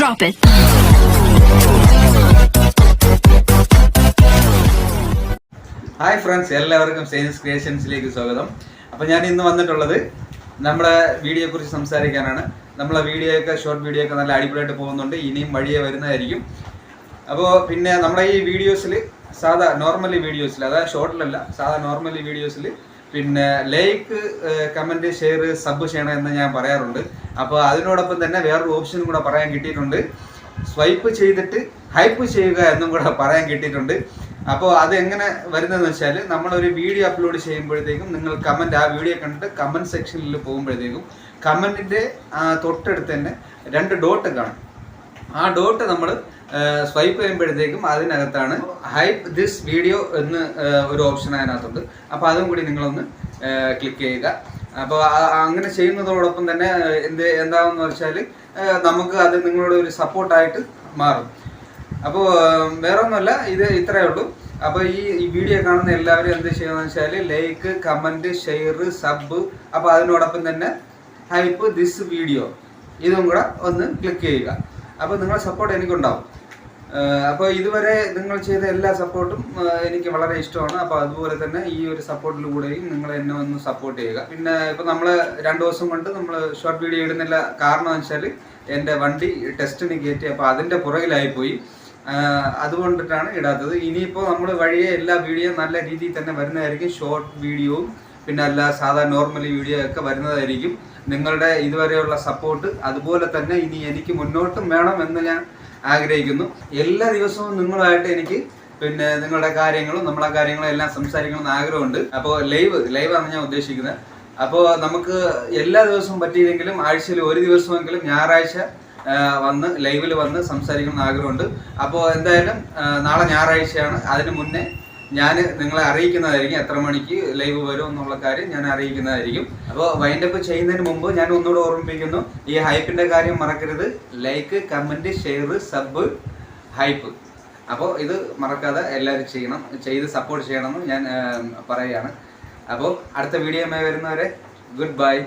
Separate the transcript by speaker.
Speaker 1: Drop it.
Speaker 2: Hi friends, എല്ലാവർക്കും sinus ക്രിയേഷൻസിലേക്ക് സ്വാഗതം. അപ്പോൾ ഞാൻ ഇന്ന് വന്നിട്ടുള്ളത് നമ്മുടെ വീഡിയോയെ കുറിച്ച് സംസാരിക്കാനാണ്. നമ്മളെ ഷോർട്ട് വീഡിയോ ഒക്കെ നല്ല അടിപൊളിയായിട്ട് പോകുന്നുണ്ട്. ഇനിയും വഴിയെ വരുന്നതായിരിക്കും. അപ്പോൾ പിന്നെ നമ്മുടെ ഈ വീഡിയോസിൽ സാധാ നോർമലി വീഡിയോസിൽ, അതായത് ഷോർട്ടിലല്ല, സാധാ നോർമലി വീഡിയോസിൽ പിന്നെ ലൈക്ക്, കമൻറ്റ്, ഷെയർ, സബ് ചെയ്യണം എന്ന് ഞാൻ പറയാറുണ്ട്. അപ്പോൾ അതിനോടൊപ്പം തന്നെ വേറൊരു ഓപ്ഷനും കൂടെ പറയാൻ കിട്ടിയിട്ടുണ്ട്. സ്വൈപ്പ് ചെയ്തിട്ട് ഹൈപ്പ് ചെയ്യുക എന്നും കൂടെ പറയാൻ കിട്ടിയിട്ടുണ്ട്. അപ്പോൾ അതെങ്ങനെ വരുന്നതെന്ന് വെച്ചാൽ, നമ്മളൊരു വീഡിയോ അപ്ലോഡ് ചെയ്യുമ്പോഴത്തേക്കും നിങ്ങൾ കമൻറ്റ്, ആ വീഡിയോ കണ്ടിട്ട് കമൻറ്റ് സെക്ഷനിൽ പോകുമ്പോഴത്തേക്കും കമൻറ്റിൻ്റെ തൊട്ടടുത്ത് തന്നെ 2 ഡോട്ട് കാണും. ആ ഡോട്ട് നമ്മൾ സ്വൈപ്പ് ചെയ്യുമ്പോഴത്തേക്കും അതിനകത്താണ് ഹൈപ്പ് ദിസ് വീഡിയോ എന്ന് ഒരു ഓപ്ഷൻ അതിനകത്തുണ്ട്. അപ്പോൾ അതും കൂടി നിങ്ങളൊന്ന് ക്ലിക്ക് ചെയ്യുക. അപ്പോൾ അങ്ങനെ ചെയ്യുന്നതോടൊപ്പം തന്നെ എന്താണെന്ന് വെച്ചാൽ നമുക്ക് അത് നിങ്ങളുടെ ഒരു സപ്പോർട്ടായിട്ട് മാറും. അപ്പോൾ വേറെ ഒന്നുമല്ല, ഇത് ഇത്രയേ ഉള്ളൂ. അപ്പോൾ ഈ വീഡിയോ കാണുന്ന എല്ലാവരും എന്ത് ചെയ്യുകയെന്ന് വെച്ചാൽ ലൈക്ക്, കമൻറ്റ്, ഷെയർ, സബ്, അപ്പോൾ അതിനോടൊപ്പം തന്നെ ഹൈപ്പ് ദിസ് വീഡിയോ ഇതും കൂടെ ഒന്ന് ക്ലിക്ക് ചെയ്യുക. അപ്പോൾ നിങ്ങളുടെ സപ്പോർട്ട് എനിക്കുണ്ടാവും. അപ്പോൾ ഇതുവരെ നിങ്ങൾ ചെയ്ത എല്ലാ സപ്പോർട്ടും എനിക്ക് വളരെ ഇഷ്ടമാണ്. അപ്പോൾ അതുപോലെ തന്നെ ഈ ഒരു സപ്പോർട്ടിലൂടെയും നിങ്ങൾ എന്നെ ഒന്ന് സപ്പോർട്ട് ചെയ്യുക. പിന്നെ ഇപ്പോൾ നമ്മൾ 2 ദിവസം കൊണ്ട് നമ്മൾ ഷോർട്ട് വീഡിയോ ഇടുന്നില്ല. കാരണം എന്ന് വെച്ചാൽ എൻ്റെ വണ്ടി ടെസ്റ്റിന് കയറ്റി, അപ്പോൾ അതിൻ്റെ പുറകിലായിപ്പോയി. അതുകൊണ്ടിട്ടാണ് ഇടാത്തത്. ഇനിയിപ്പോൾ നമ്മൾ വഴിയെ എല്ലാ വീഡിയോ നല്ല രീതിയിൽ തന്നെ വരുന്നതായിരിക്കും. ഷോർട്ട് വീഡിയോയും പിന്നെ അല്ല സാധാ നോർമലി വീഡിയോ ഒക്കെ വരുന്നതായിരിക്കും. നിങ്ങളുടെ ഇതുവരെയുള്ള സപ്പോർട്ട് അതുപോലെ തന്നെ ഇനി എനിക്ക് മുന്നോട്ടും വേണമെന്ന് ഞാൻ ആഗ്രഹിക്കുന്നു. എല്ലാ ദിവസവും നിങ്ങളുമായിട്ട് എനിക്ക് പിന്നെ നിങ്ങളുടെ കാര്യങ്ങളും നമ്മളെ കാര്യങ്ങളും എല്ലാം സംസാരിക്കണമെന്ന് ആഗ്രഹമുണ്ട്. അപ്പോൾ ലൈവാണ് ഞാൻ ഉദ്ദേശിക്കുന്നത്. അപ്പോൾ നമുക്ക് എല്ലാ ദിവസവും പറ്റിയില്ലെങ്കിലും ആഴ്ചയിൽ ഒരു ദിവസമെങ്കിലും ഞായറാഴ്ച വന്ന് ലൈവിൽ വന്ന് സംസാരിക്കണമെന്ന് ആഗ്രഹമുണ്ട്. അപ്പോൾ എന്തായാലും നാളെ ഞായറാഴ്ചയാണ്. അതിന് മുന്നേ ഞാൻ നിങ്ങളെ അറിയിക്കുന്നതായിരിക്കും എത്ര മണിക്ക് ലൈവ് വരും എന്നുള്ള കാര്യം ഞാൻ അറിയിക്കുന്നതായിരിക്കും. അപ്പോൾ വൈൻഡപ്പ് ചെയ്യുന്നതിന് മുമ്പ് ഞാൻ ഒന്നുകൂടെ ഓർമ്മിപ്പിക്കുന്നു, ഈ ഹൈപ്പിൻ്റെ കാര്യം മറക്കരുത്. Like, comment, share, sub, hype. അപ്പോൾ ഇത് മറക്കാതെ എല്ലാവരും ചെയ്ത് സപ്പോർട്ട് ചെയ്യണമെന്ന് ഞാൻ പറയുകയാണ്. അപ്പോൾ അടുത്ത വീഡിയോയുമായി വരുന്നവരെ ഗുഡ് ബൈ.